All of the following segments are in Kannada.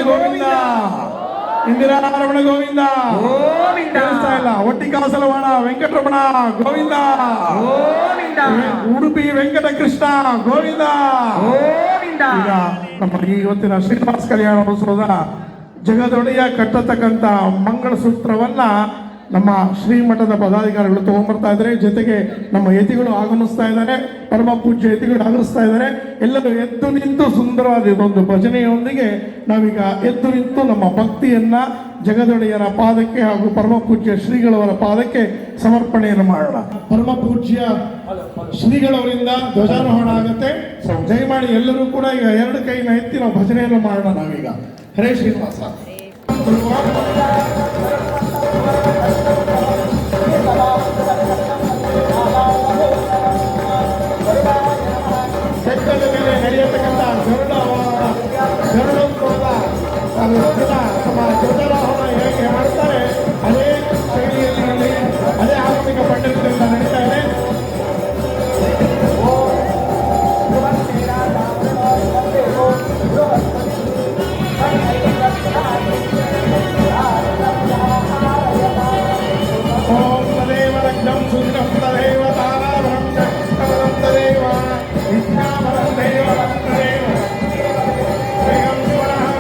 ಗೋವಿಂದ, ಇಂದಿರಾರಮಣ ಗೋವಿಂದ, ಇಲ್ಲ ಒಟ್ಟಿಕಾಸಲವಾಣ ವೆಂಕಟರಮಣ ಗೋವಿಂದ, ಉಡುಪಿ ವೆಂಕಟಕೃಷ್ಣ ಗೋವಿಂದ. ಈಗ ನಮ್ಮ ಇವತ್ತಿನ ಶ್ರೀನಿವಾಸ ಕಲ್ಯಾಣೋತ್ಸವದ ಜಗದೊಡೆಯ ಕಟ್ಟತಕ್ಕಂಥ ಮಂಗಳಸೂತ್ರವನ್ನ ನಮ್ಮ ಶ್ರೀಮಠದ ಪದಾಧಿಕಾರಿಗಳು ತಗೊಂಡ್ಬರ್ತಾ ಇದ್ದಾರೆ. ಜೊತೆಗೆ ನಮ್ಮ ಯತಿಗಳು ಆಗಮಿಸ್ತಾ ಇದ್ದಾರೆ, ಪರಮ ಪೂಜ್ಯ ಯತಿಗಳು ಆಗಮಿಸ್ತಾ ಇದ್ದಾರೆ. ಎಲ್ಲರೂ ಎದ್ದು ನಿಂತು ಸುಂದರವಾದ ಇದೊಂದು ಭಜನೆಯೊಂದಿಗೆ ನಾವೀಗ ಎದ್ದು ನಿಂತು ನಮ್ಮ ಭಕ್ತಿಯನ್ನ ಜಗದೊಡೆಯರ ಪಾದಕ್ಕೆ ಹಾಗೂ ಪರಮ ಪೂಜ್ಯ ಶ್ರೀಗಳವರ ಪಾದಕ್ಕೆ ಸಮರ್ಪಣೆಯನ್ನು ಮಾಡೋಣ. ಪರಮ ಪೂಜ್ಯ ಶ್ರೀಗಳವರಿಂದ ಧ್ವಜಾರೋಹಣ ಆಗುತ್ತೆ. ದಯಮಾಡಿ ಎಲ್ಲರೂ ಕೂಡ ಈಗ ಎರಡು ಕೈನ ಎತ್ತಿ ನಾವು ಭಜನೆಯನ್ನು ಮಾಡೋಣ. ನಾವೀಗ ಹರೇ ಶ್ರೀನಿವಾಸ. ಬೆಟ್ಟದ ಮೇಲೆ ನಡೆಯತಕ್ಕಂಥ ಗರುಡೋತ್ಸವದ ತಮ್ಮ ಧ್ವಜಾರೋಹಣ ಹೇಗೆ ಮಾಡ್ತಾರೆ ಅದೇ ಶೈಲಿಯಲ್ಲಿ ಅದೇ ಆಧುನಿಕ ಪಂಡಿತರಿಂದ ನಡೀತಾ ಇದೆ. ಓಂ ತದೇವ ಲಗ್ನಂ ಸುಂದರಂ ತದೇವ ತಾರಾಭರಂ ಚಕ್ರವರಂ ತದೇವ ವಿಜ್ಞಾಪನಂ ದೇವ ತದೇವ ಬೇಗಂ ಸ್ವರಹಂ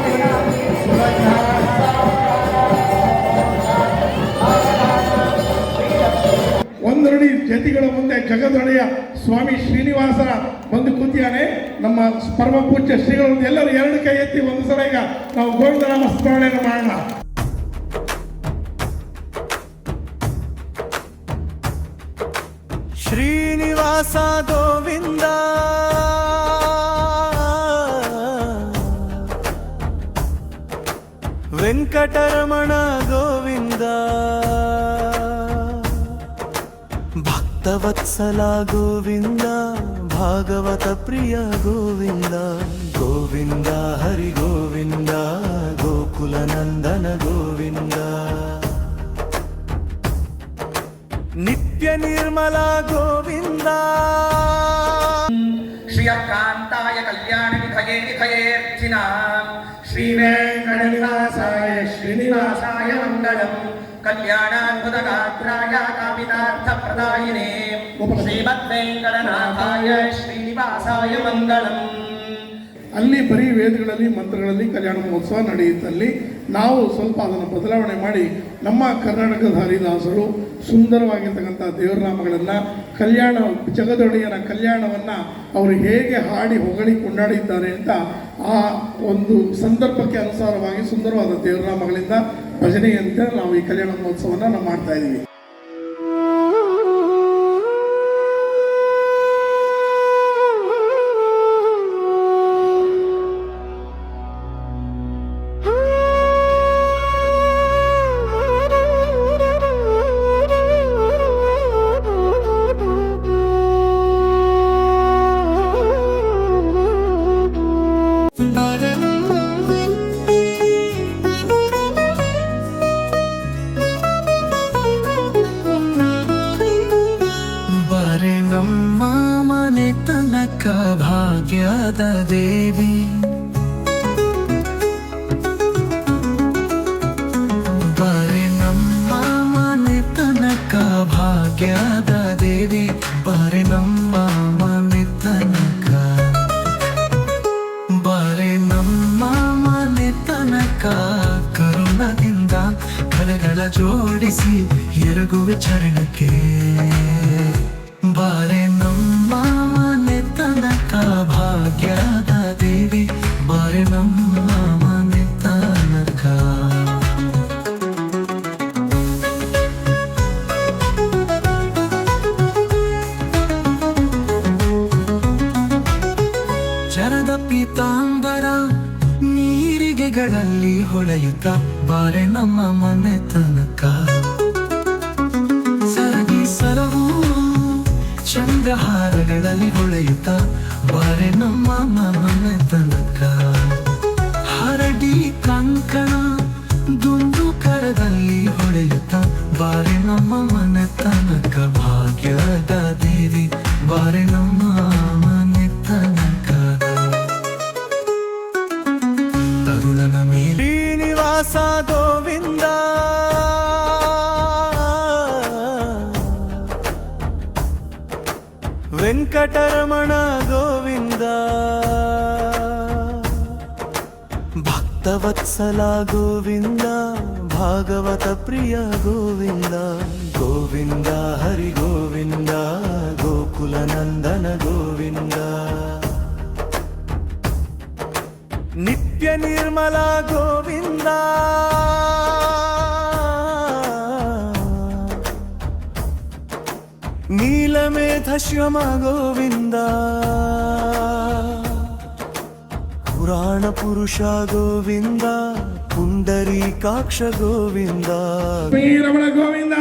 ಒಂದು ನುಡಿ ಜತಿಗಳ ಮುಂದೆ ಜಗದೊಡೆಯ ಸ್ವಾಮಿ ಶ್ರೀನಿವಾಸನ ಒಂದು ಕೂತಿಯಾನೆ. ನಮ್ಮ ಪರಮ ಪೂಜ್ಯ ಶ್ರೀಗಳು ಎಲ್ಲರೂ ಎರಡು ಕೈ ಎತ್ತಿ ಒಂದು ಸಲ ಈಗ ನಾವು ಗೋವಿಂದನಾಮ ಸ್ಮರಣೆಯನ್ನು ಮಾಡೋಣ. ಶ್ರೀನಿವಾಸ ಗೋವಿಂದ, ವೆಂಕಟರಮಣ ಗೋವಿಂದ, ಭಕ್ತವತ್ಸಲ ಗೋವಿಂದ, ಭಾಗವತ ಪ್ರಿಯ ಗೋವಿಂದ, ಗೋವಿಂದ ಹರಿ ಗೋವಿಂದ, ಗೋಕುಲ ನಂದನ ಗೋವಿಂದ, ನಿತ್ಯ ನಿರ್ಮಲ ಗೋವಿಂದ. ಶ್ರಿಯಕಾಂತಾಯ ಕಲ್ಯಾಣ ವಿಧಯೇ निधयेऽर्थिनां श्रीवेङ्कटनिवासाय श्रीनिवासाय मङ्गलम् कल्याणाद्भुतगात्राय कामितार्थप्रदायिने श्रीमद्वेङ्कटनाथाय श्रीनिवासाय मङ्गलम्. ಅಲ್ಲಿ ಬರೀ ವೇದಗಳಲ್ಲಿ ಮಂತ್ರಗಳಲ್ಲಿ ಕಲ್ಯಾಣ ಮಹೋತ್ಸವ ನಡೆಯುತ್ತಲ್ಲಿ ನಾವು ಸ್ವಲ್ಪ ಅದನ್ನು ಬದಲಾವಣೆ ಮಾಡಿ ನಮ್ಮ ಕರ್ನಾಟಕದ ಹರಿದಾಸರು ಸುಂದರವಾಗಿರ್ತಕ್ಕಂಥ ದೇವರನಾಮಗಳನ್ನು ಕಲ್ಯಾಣ ಜಗದೊಡೆಯನ ಕಲ್ಯಾಣವನ್ನು ಅವರು ಹೇಗೆ ಹಾಡಿ ಹೊಗಳಿ ಕೊಂಡಾಡಿದ್ದಾರೆ ಅಂತ ಆ ಒಂದು ಸಂದರ್ಭಕ್ಕೆ ಅನುಸಾರವಾಗಿ ಸುಂದರವಾದ ದೇವರನಾಮಗಳಿಂದ ಭಜನೆಯಂತೆ ನಾವು ಈ ಕಲ್ಯಾಣ ಮಹೋತ್ಸವವನ್ನು ನಾವು ಮಾಡ್ತಾ ಇದ್ದೀವಿ. ಬರೆ ನಮ್ಮ ಮನೆ ತನಕ ಭಾಗ್ಯದ ದೇವಿ ಬರೆ ನಮ್ಮ ಮನೆ ತನಕ ಭಾಗ್ಯದ ದೇವಿ ಬರೆ ನಮ್ಮ ಮನೆ ತನಕ ಬರೆ ನಮ್ಮ ಮನೆ ತನಕ ಕರುಣದಿಂದ ಕಲೆಗಳ ಜೋಡಿಸಿ ಎರಗುವೆ ಚರಣಕ್ಕೆ ಬಾರೆ ನಮ್ಮ ಮನೆ ತನಕ ಭಾಗ್ಯದ ದೇವಿ ಬಾರೆ ನಮ್ಮ ಮನೆ ತನಕ ಚರದ ಪೀತಾಂಬರ ನೀರಿಗೆಗಳಲ್ಲಿ ಹೊಳೆಯುತ್ತ ಬಾರೆ ನಮ್ಮ ಮನೆ ತನಕ ಸರಗಿ ಸರವು ಚಂದ್ರಹಾರಗಳಲ್ಲಿ ಹೊಳೆಯುತ್ತ ಬಾರೆ ನಮ್ಮ ಮನೆ ತನಕ ಹರಡಿ ಕಂಕಣ ದುಂದು ಕರದಲ್ಲಿ ಹೊಳೆಯುತ್ತ ಬಾರೆ ನಮ್ಮ ಮನೆ ತನಕ ಭಾಗ್ಯದ ದೇವಿ ಬಾರೆ ನಮ್ಮ ಮನೆ ತನಕ ತರುಣನ ಮೇಲೆ ಶ್ರೀನಿವಾಸ ಗೋವಿಂದ ವೆಂಕಟರಮಣ ಗೋವಿಂದ ಭಕ್ತವತ್ಸಲ ಗೋವಿಂದ ಭಾಗವತ ಪ್ರಿಯ ಗೋವಿಂದ ಗೋವಿಂದ ಹರಿ ಗೋವಿಂದ ಗೋಕುಲ ನಂದನ ಗೋವಿಂದ ನಿತ್ಯ ನಿರ್ಮಲ ಗೋವಿಂದ ನೀಲಮೇಧ ಶ್ಯಮ ಗೋವಿಂದ ಪುರಾಣ ಪುರುಷ ಗೋವಿಂದ ಪುಂಡರೀಕಾಕ್ಷ ಗೋವಿಂದ ಶ್ರೀರಮಣ ಗೋವಿಂದ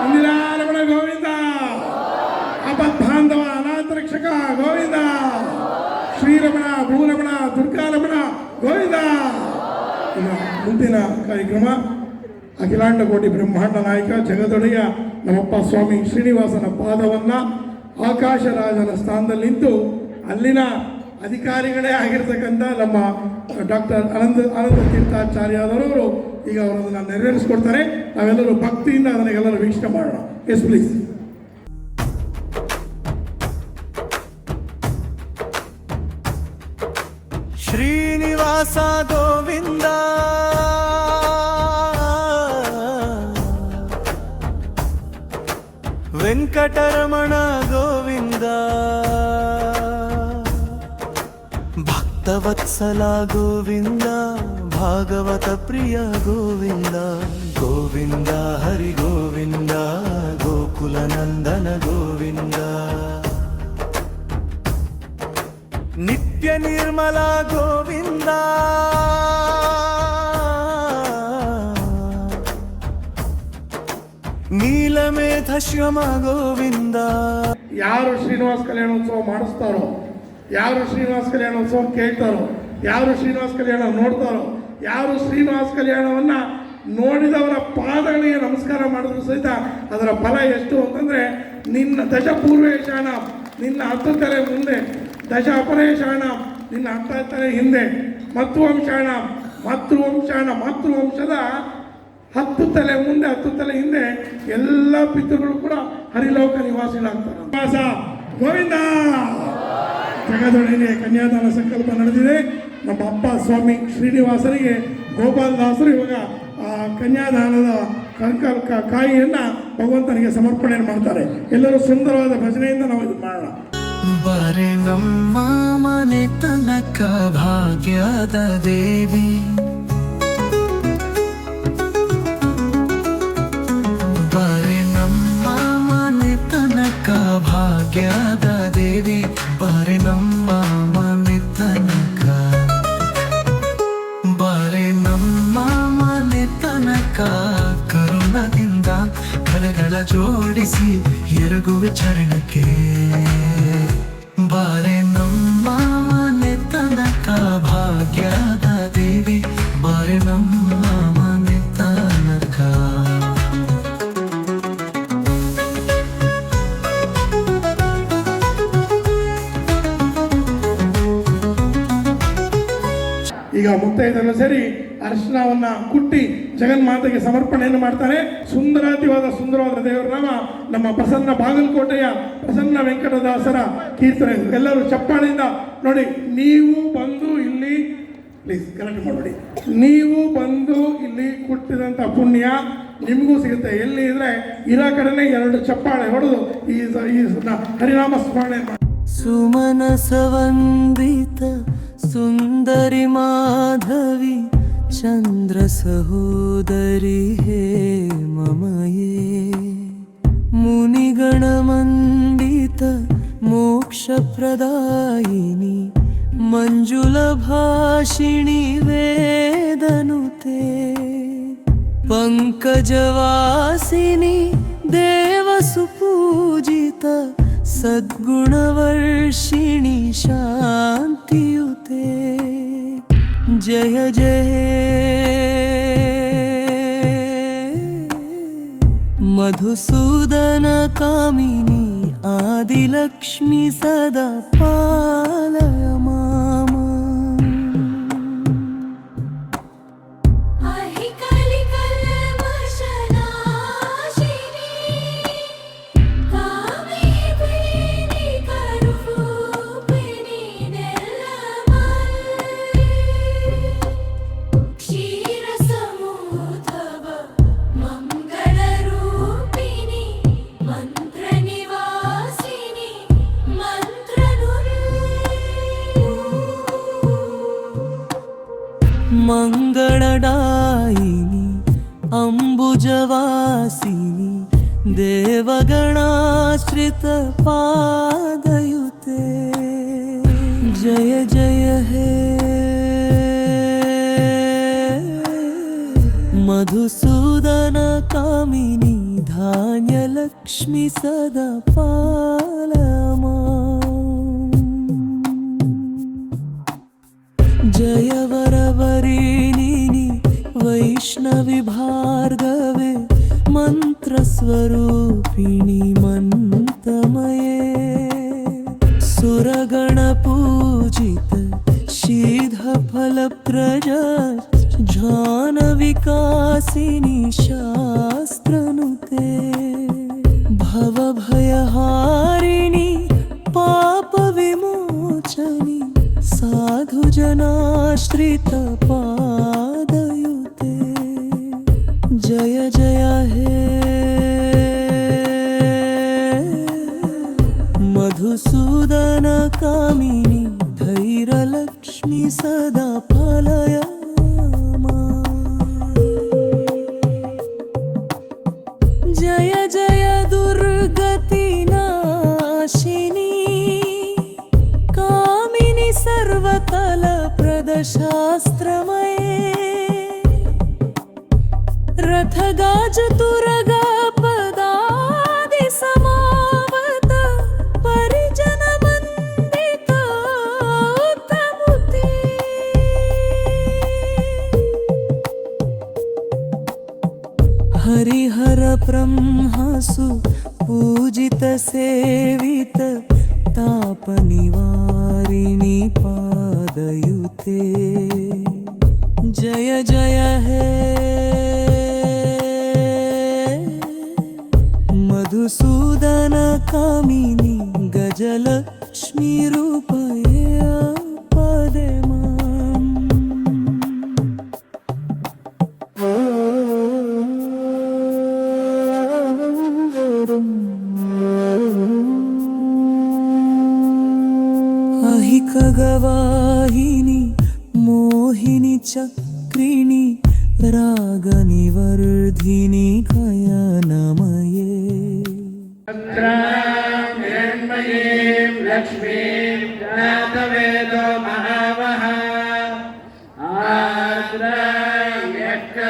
ಇಂದಿರಾರಮಣ ಗೋವಿಂದ ಅಪದ್ಬಾಂಧವ ಅನಾಥ ರಕ್ಷಕ ಗೋವಿಂದ ಶ್ರೀರಮಣ ಭೂರಮಣ ದುರ್ಗಾರಮಣ ಗೋವಿಂದ. ಈಗ ಮುಂದಿನ ಕಾರ್ಯಕ್ರಮ ಅಖಿಲಾಂಡ ಕೋಟಿ ಬ್ರಹ್ಮಾಂಡ ನಾಯಕ ಜಗದೊಡೆಯ ನಮ್ಮಪ್ಪ ಸ್ವಾಮಿ ಶ್ರೀನಿವಾಸನ ಪಾದವನ್ನು ಆಕಾಶರಾಜನ ಸ್ಥಾನದಲ್ಲಿ ನಿಂತು ಅಲ್ಲಿನ ಅಧಿಕಾರಿಗಳೇ ಆಗಿರ್ತಕ್ಕಂಥ ನಮ್ಮ ಡಾಕ್ಟರ್ ಅನಂತ ತೀರ್ಥಾಚಾರ್ಯರವರು ಈಗ ಅವರನ್ನು ನೆರವೇರಿಸ್ಕೊಡ್ತಾರೆ. ನಾವೆಲ್ಲರೂ ಭಕ್ತಿಯಿಂದ ಅದನ್ನು ಎಲ್ಲರೂ ವೀಕ್ಷಣೆ ಮಾಡೋಣ. Yes please. ಶ್ರೀನಿವಾಸ ಗೋವಿಂದ ವೆಂಕಟರಮಣ ಗೋವಿಂದ ಭಕ್ತವತ್ಸಲ ಗೋವಿಂದ ಭಾಗವತ ಪ್ರಿಯ ಗೋವಿಂದ ಗೋವಿಂದ ಹರಿ ಗೋವಿಂದ ಗೋಕುಲ ನಂದನ ಗೋವಿಂದ ನಿತ್ಯ ನಿರ್ಮಲ ಗೋವಿಂದ ನೀಲಮೇಧ ಶ್ಯಮ ಗೋವಿಂದ. ಯಾರು ಶ್ರೀನಿವಾಸ ಕಲ್ಯಾಣೋತ್ಸವ ಮಾಡಿಸ್ತಾರೋ, ಯಾರು ಶ್ರೀನಿವಾಸ ಕಲ್ಯಾಣೋತ್ಸವ ಕೇಳ್ತಾರೋ, ಯಾರು ಶ್ರೀನಿವಾಸ ಕಲ್ಯಾಣ ನೋಡ್ತಾರೋ, ಯಾರು ಶ್ರೀನಿವಾಸ ಕಲ್ಯಾಣವನ್ನು ನೋಡಿದವರ ಪಾದಗಳಿಗೆ ನಮಸ್ಕಾರ ಮಾಡಿದ್ರು ಸಹಿತ ಅದರ ಫಲ ಎಷ್ಟು ಅಂತಂದರೆ, ನಿನ್ನ ದಶ ಪೂರ್ವೇಶಾಣ, ನಿನ್ನ 10 ತಲೆ ಮುಂದೆ, ದಶ ಅಪರೇಶಾಣ, ನಿನ್ನ ಅರ್ಥ ಇರ್ತಾರೆ ಹಿಂದೆ ಮಾತೃವಂಶಾಣ ಮಾತೃವಂಶದ 10 ತಲೆ ಮುಂದೆ 10 ತಲೆ ಹಿಂದೆ ಎಲ್ಲ ಪಿತೃಗಳು ಕೂಡ ಹರಿಲೋಕ ನಿವಾಸಿಗಳಾಗ್ತಾರೆ. ವಾಸ ಗೋವಿಂದ. ಜಗದೊಡನೆ ಕನ್ಯಾದಾನ ಸಂಕಲ್ಪ ನಡೆದಿದೆ. ನಮ್ಮ ಅಪ್ಪ ಸ್ವಾಮಿ ಶ್ರೀನಿವಾಸರಿಗೆ ಗೋಪಾಲದಾಸರು ಇವಾಗ ಆ ಕನ್ಯಾದಾನದ ಕಾಯಿಯನ್ನು ಭಗವಂತನಿಗೆ ಸಮರ್ಪಣೆ ಮಾಡ್ತಾರೆ. ಎಲ್ಲರೂ ಸುಂದರವಾದ ಭಜನೆಯಿಂದ ನಾವು ಇದು ಮಾಡೋಣ. ಬಾರೆ ನಮ್ಮ ಮನೆ ತನಕ ಭಾಗ್ಯದ ದೇವಿ, ಬಾರೆ ನಮ್ಮ ಮನೆ ತನಕ ಭಾಗ್ಯದ ದೇವಿ, ಬಾರೆ ನಮ್ಮ ಮನೆ ತನಕ, ಬಾರೆ ನಮ್ಮ ಮನೆ ತನಕ ಕರುಣದಿಂದ ಕರಗಳ ಜೋಡಿಸಿ ಎರಗುವೆ ಚರಣಕ್ಕೆ, ಬಾರೆ ನಮ್ಮ ಮನೆ ತನಕ ಭಾಗ್ಯದ ದೇವಿ, ಬಾರೆ ನಮ್ಮ ಮನೆ ತನಕ. ಈಗ ಮುತ್ತೈದೆಲ್ಲ ಸೇರಿ ಅರಿಶಿನವನ್ನ ಕುಟ್ಟಿ ಜಗನ್ಮಾತೆಗೆ ಸಮರ್ಪಣೆಯನ್ನು ಮಾಡ್ತಾರೆ. ಸುಂದರವಾದ ದೇವರ ನಾಮ ನಮ್ಮ ಪ್ರಸನ್ನ ಬಾಗಲಕೋಟೆಯ ಪ್ರಸನ್ನ ವೆಂಕಟದಾಸರ ಕೀರ್ತನೆ. ಎಲ್ಲರೂ ಚಪ್ಪಾಳೆಯಿಂದ ನೋಡಿ. ನೀವು ಬಂದು ಇಲ್ಲಿ ಪ್ಲೀಸ್ ಗಲಾಟೆ ಮಾಡಬೇಡಿ. ನೀವು ಬಂದು ಇಲ್ಲಿ ಕುಟ್ಟಿದಂಥ ಪುಣ್ಯ ನಿಮಗೂ ಸಿಗುತ್ತೆ. ಎಲ್ಲಿ ಇದ್ರೆ ಇರೋ ಕಡೆನೇ 2 ಚಪ್ಪಾಳೆ ಹೊಡೆದು ಈ ಹರಿನಾಮ ಸ್ಮರಣೆ ಮಾಡಿ. ಸುಮನಸವಂದಿತ ಸುಂದರಿ ಮಾಧವಿ ಚಂದ್ರ ಸಹೋದರಿ ಹೇ ಮಮಯೇ, ಮುನಿಗಣ ಮಂಡಿತ ಮೋಕ್ಷ ಪ್ರದಾಯಿನಿ ಮಂಜುಳ ಭಾಷಿಣಿ ವೇದನುತೆ, ಪಂಕಜವಾಸಿನಿ ದೇವ ಸುಪೂಜಿತ ಸದ್ಗುಣವರ್ಷಿಣಿ ಶಾಂತಿಯುತೆ, ಜಯ ಜಯ ಮಧುಸೂದನ ಕಾಮಿನಿ ಆದಿಲಕ್ಷ್ಮಿ ಸದಾ ಪಾಲಯ ಮಾಮ. ಮಂಗಳದಾಯಿನಿ ಅಂಬುಜವಾಸಿನಿ ದೇವಗಣಾಶ್ರಿತ ಪಾದಯುತೆ, ಜಯ ಜಯ ಹೇ ಮಧುಸೂದನ ಕಾಮಿನಿ ಧಾನ್ಯಲಕ್ಷ್ಮಿ ಸದಾ ಪಾಲಮಾ. ಜಯ ವರವರಿಣಿ ವೈಷ್ಣವಿ ಭಾರ್ಗವೆ ಮಂತ್ರ ಸ್ವರೂಪಿಣಿ ಮಂತಮಯೇ, ಸುರಗಣ ಪೂಜಿತ ಶೀಧ ಫಲಪ್ರಜ ಜ್ಞಾನ ವಿಕಾಸಿನಿ ಶಾಸ್ತ್ರನುತೆ, ಭವಭಯಹಾರಿಣಿ ಪಾಪ ವಿಮೋಚನಿ ಸಾಧು ಜನಾಶ್ರಿತ ಪಾದಯುತೆ, ಜಯ ಜಯ ಹೇ ಮಧುಸೂದನ ಕಾಮಿನಿ ಧೈರ್ಯಲಕ್ಷ್ಮಿ ಸದಾ ಫಲಯ ಮಾ. ಜಯ ಜಯ ದುರ್ಗತಿ ನಾಶಿನಿ ಕಾಮಿನಿ ಸರ್ವತಲ ಪ್ರದ ಶಾಸ್ತ್ರಮಯೇ, ರಥಗಾಜ ತುರಗ ಪದಾದಿ ಸಮಾವತ ಪರಿಜನ ವಂದಿತ ಉತ್ತಮುತೆ, ಹರಿಹರ ಬ್ರಹ್ಮಸು ಪೂಜಿತ ಸೇವಿತ ತಾಪ ನಿವಾರಿಣಿ ಪಾದ ಖಗವಾಹಿನಿ ಮೋಹಿನಿ ಚಕ್ರಿಣಿ ರಾಗನಿವರ್ಧಿನಿ ಕಯನಮಯೇ लक्ष्मीं जातवेदो महावः आद्रायकरणीं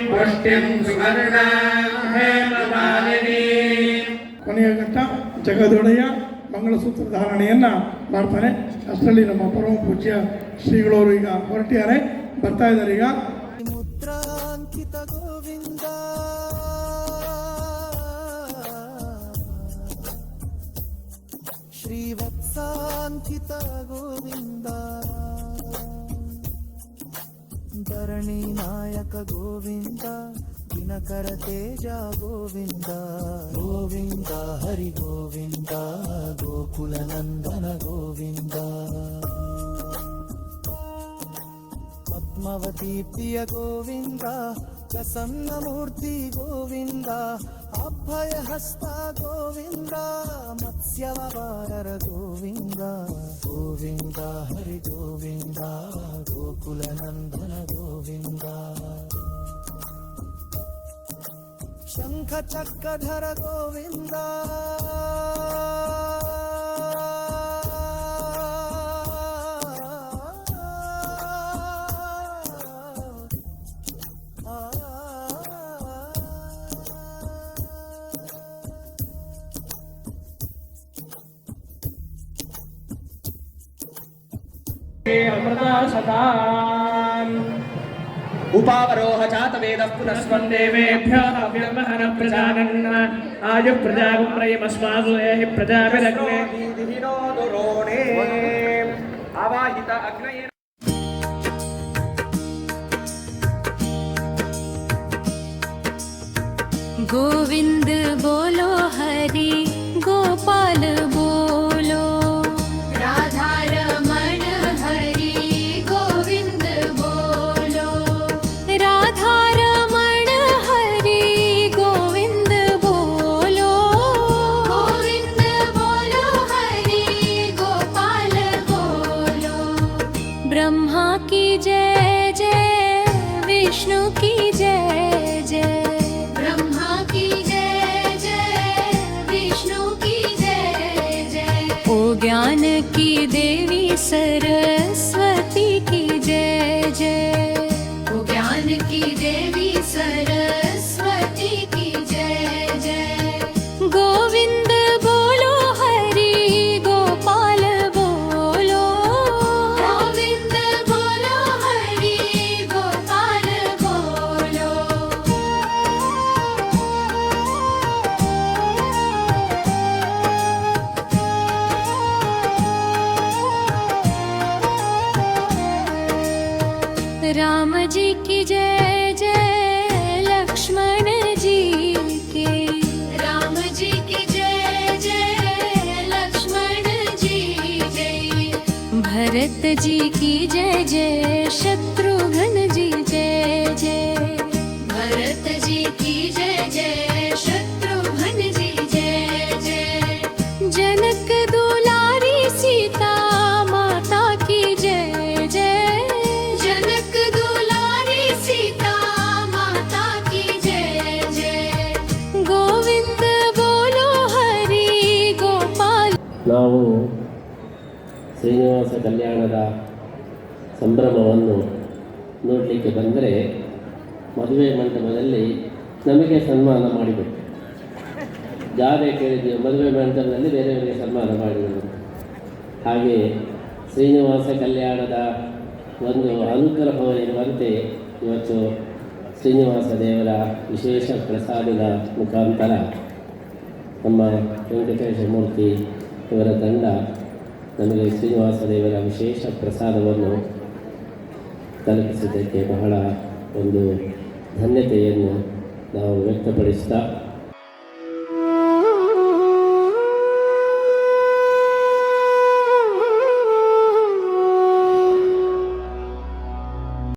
पुष्टिं सुवर्णां हेममालिनीं ಕೊನೆಯ ಘಟ್ಟ ಜಗದೊಡೆಯ ಮಂಗಳಸೂತ್ರ ಧಾರಣೆಯನ್ನ ಮಾಡ್ತಾನೆ. ಅಷ್ಟರಲ್ಲಿ ನಮ್ಮ ಪರಮ ಪೂಜ್ಯ ಶ್ರೀಗಳವರು ಈಗ ಹೊರಟಿದ್ದಾರೆ, ಬರ್ತಾ ಇದ್ದಾರೆ ಈಗ. ಮುದ್ರಾಂಕಿತ ಗೋವಿಂದ ಶ್ರೀವತ್ಸಾಂಕಿತ ಗೋವಿಂದ ಧರಣಿ ನಾಯಕ ಗೋವಿಂದ ದಿನಕರ ತೇಜ ಗೋವಿಂದ ಗೋವಿಂದ ಹರಿ ಗೋವಿಂದ ಗೋಕುಲ ನಂದನ ಗೋವಿಂದ ಪದ್ಮಾವತಿ ಪ್ರಿಯ ಗೋವಿಂದ ಪ್ರಸನ್ನ ಮೂರ್ತಿ ಗೋವಿಂದ ಅಭಯ ಹಸ್ತ ಗೋವಿಂದ ಮತ್ಸ್ಯವತಾರ ಗೋವಿಂದ ಗೋವಿಂದ ಹರಿ ಗೋವಿಂದ ಗೋಕುಲ ನಂದನ ಗೋವಿಂದ ಶಂಖ ಚಕ್ರಧರ ಗೋವಿಂದ अमृतासताम् उपावरोह जातवेदः पुनस्वन् देवेभ्यः हव्यमहनः प्रजानन् आयुः प्रजागुं प्रयमस्मासु एहि प्रजाभिरग्ने दीदिनो दुरोणे आवाहित अग्नये गोविंद बोलो हरि गोपाल बोलो राधा रमण हरि गोविंद बोलो राधा रमण हरि गोविंद बोलो गोविंद बोलो हरि गोपाल बोलो ब्रह्मा की जय जय विष्णु की जय जय ब्रह्मा की जय जय विष्णु की जय जय ओ ज्ञान की देवी सरस्वती की जय जय ओ ज्ञान की देवी सरस्वती की जय जय गोविंद बोलो हरि गोपाल बोलो गोविंद बोलो हरि गोपाल बोलो राम जी की जय जय लक्ष्मण जी की राम जी की जय जय लक्ष्मण जी जय भरत जी की जय जय शत्रुघ्न जी जय जय भरत जी की जय जय शत्रुघ्न जी जय जय जनक दुलारी सीता माता की जय जय जनक दुलारी सीता माता की जय जय गोविंद बोलो हरि गोपाल ನಾವು ಶ್ರೀನಿವಾಸ ಕಲ್ಯಾಣದ ಸಂಭ್ರಮವನ್ನು ನೋಡಲಿಕ್ಕೆ ಬಂದರೆ ಮದುವೆ ಮಂಟಪದಲ್ಲಿ ನಮಗೆ ಸನ್ಮಾನ ಮಾಡಿಬಿಟ್ಟು ಜಾದೆ ಕೇಳಿದ್ದೀವಿ, ಮದುವೆ ಮಂಟಪದಲ್ಲಿ ಬೇರೆಯವರಿಗೆ ಸನ್ಮಾನ ಮಾಡಿದರು. ಹಾಗೆ ಶ್ರೀನಿವಾಸ ಕಲ್ಯಾಣದ ಒಂದು ಅನುಗ್ರಹವಿರುವಂತೆ ಇವತ್ತು ಶ್ರೀನಿವಾಸ ದೇವರ ವಿಶೇಷ ಪ್ರಸಾದದ ಮುಖಾಂತರ ನಮ್ಮ ವೆಂಕಟೇಶ ಮೂರ್ತಿ ಇವರ ತಂಡ ನಮಗೆ ಶ್ರೀನಿವಾಸ ದೇವರ ವಿಶೇಷ ಪ್ರಸಾದವನ್ನು ತಲುಪಿಸಿದ್ದಕ್ಕೆ ಬಹಳ ಒಂದು ಧನ್ಯತೆಯನ್ನು ನಾವು ವ್ಯಕ್ತಪಡಿಸ್ತಾ